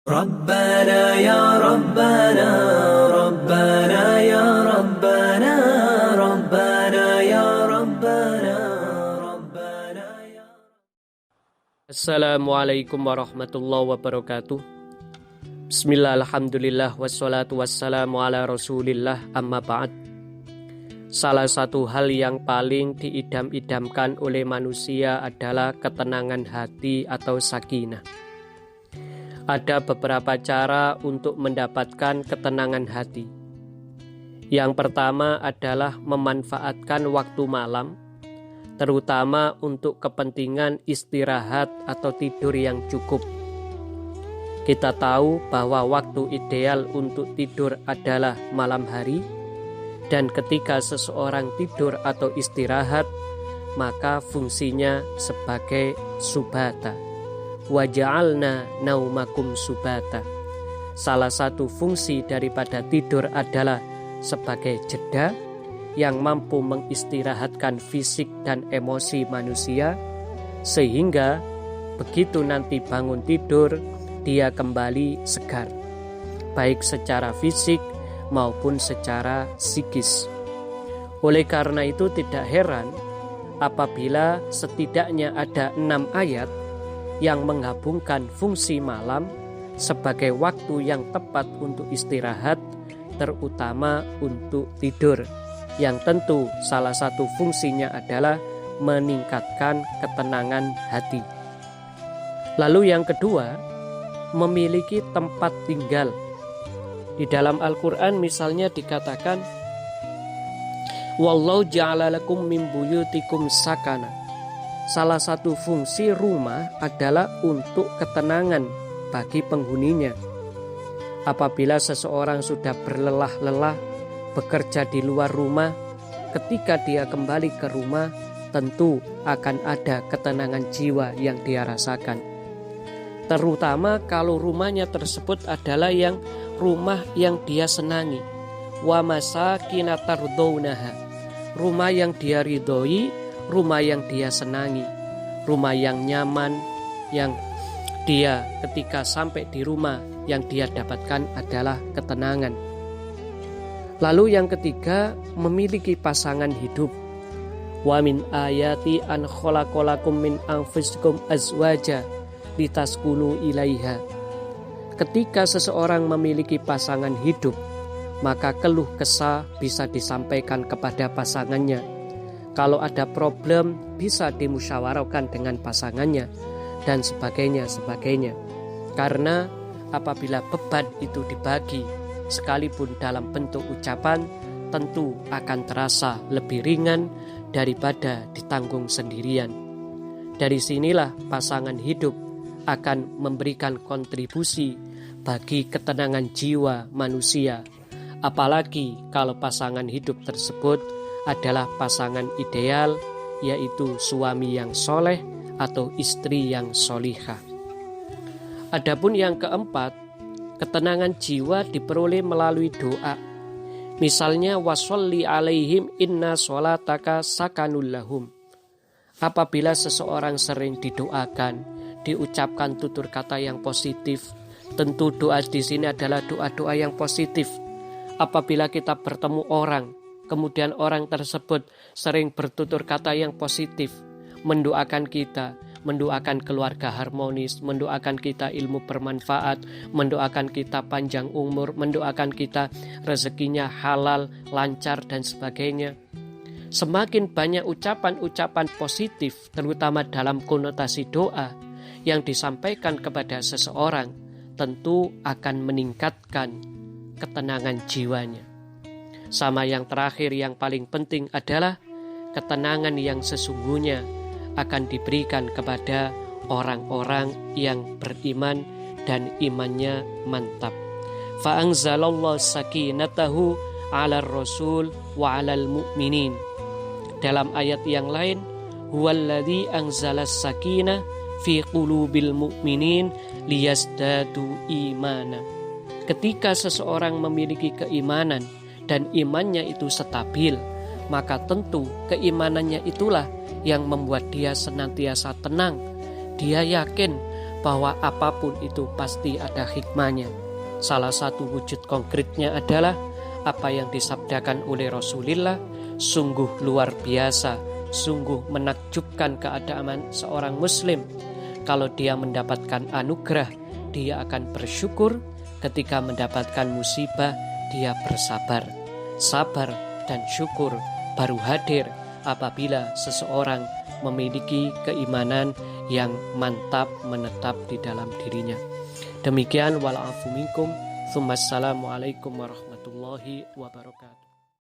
ربنا يا ربنا ربنا يا ربنا ربنا يا ربنا ربنا يا Assalamualaikum warahmatullahi wabarakatuh. Bismillah, alhamdulillah, wassalatu wassalamu ala rasulillah, amma ba'd. Salah satu hal yang paling diidam-idamkan oleh manusia adalah ketenangan hati atau sakinah. Ada beberapa cara untuk mendapatkan ketenangan hati. Yang pertama adalah memanfaatkan waktu malam, terutama untuk kepentingan istirahat atau tidur yang cukup. Kita tahu bahwa waktu ideal untuk tidur adalah malam hari, dan ketika seseorang tidur atau istirahat, maka fungsinya sebagai subata. Waja'alna naumakum subata. Salah satu fungsi daripada tidur adalah sebagai jeda yang mampu mengistirahatkan fisik dan emosi manusia, sehingga begitu nanti bangun tidur, dia kembali segar, baik secara fisik maupun secara psikis. Oleh karena itu tidak heran apabila setidaknya ada 6 ayat yang menggabungkan fungsi malam sebagai waktu yang tepat untuk istirahat, terutama untuk tidur, yang tentu salah satu fungsinya adalah meningkatkan ketenangan hati. Lalu yang kedua, memiliki tempat tinggal. Di dalam Al-Quran misalnya dikatakan, Wallahu ja'ala lakum min buyutikum sakana. Salah satu fungsi rumah adalah untuk ketenangan bagi penghuninya. Apabila seseorang sudah berlelah-lelah bekerja di luar rumah, ketika dia kembali ke rumah, tentu akan ada ketenangan jiwa yang dia rasakan. Terutama kalau rumahnya tersebut adalah rumah yang dia senangi. Wa masakina tardawnaha. Rumah yang dia ridhoi, rumah yang dia senangi, rumah yang nyaman, yang dia ketika sampai di rumah yang dia dapatkan adalah ketenangan. Lalu yang ketiga, memiliki pasangan hidup. Wa min ayati an khalaqalakum min anfusikum azwaja litaskunu ilaiha. Ketika seseorang memiliki pasangan hidup, maka keluh kesah bisa disampaikan kepada pasangannya. Kalau ada problem bisa dimusyawarahkan dengan pasangannya dan sebagainya. Karena apabila beban itu dibagi sekalipun dalam bentuk ucapan, tentu akan terasa lebih ringan daripada ditanggung sendirian. Dari sinilah pasangan hidup akan memberikan kontribusi bagi ketenangan jiwa manusia. Apalagi kalau pasangan hidup tersebut adalah pasangan ideal, yaitu suami yang soleh atau istri yang solihah. Adapun yang keempat, ketenangan jiwa diperoleh melalui doa. Misalnya washolli alaihim inna sholataka sakanul lahum. Apabila seseorang sering didoakan, diucapkan tutur kata yang positif, tentu doa di sini adalah doa-doa yang positif. Apabila kita bertemu orang, kemudian orang tersebut sering bertutur kata yang positif, mendoakan kita, mendoakan keluarga harmonis, mendoakan kita ilmu bermanfaat, mendoakan kita panjang umur, mendoakan kita rezekinya halal, lancar, dan sebagainya. Semakin banyak ucapan-ucapan positif, terutama dalam konotasi doa, yang disampaikan kepada seseorang, tentu akan meningkatkan ketenangan jiwanya. Sama yang terakhir yang paling penting adalah ketenangan yang sesungguhnya akan diberikan kepada orang-orang yang beriman dan imannya mantap. Fa'anzalallahu sakinatahu 'alal rasul wa 'alal mu'minin. Dalam ayat yang lain, huwallazi anzalas sakinah fi qulubil mu'minin liyazdadu imana. Ketika seseorang memiliki keimanan dan imannya itu stabil, maka tentu keimanannya itulah yang membuat dia senantiasa tenang. Dia yakin bahwa apapun itu pasti ada hikmahnya. Salah satu wujud konkretnya adalah apa yang disabdakan oleh Rasulullah, sungguh luar biasa, sungguh menakjubkan keadaan seorang muslim. Kalau dia mendapatkan anugerah, dia akan bersyukur. Ketika mendapatkan musibah, dia bersabar. Sabar dan syukur baru hadir apabila seseorang memiliki keimanan yang mantap menetap di dalam dirinya. Demikian, wala'afu minkum. Assalamualaikum warahmatullahi wabarakatuh.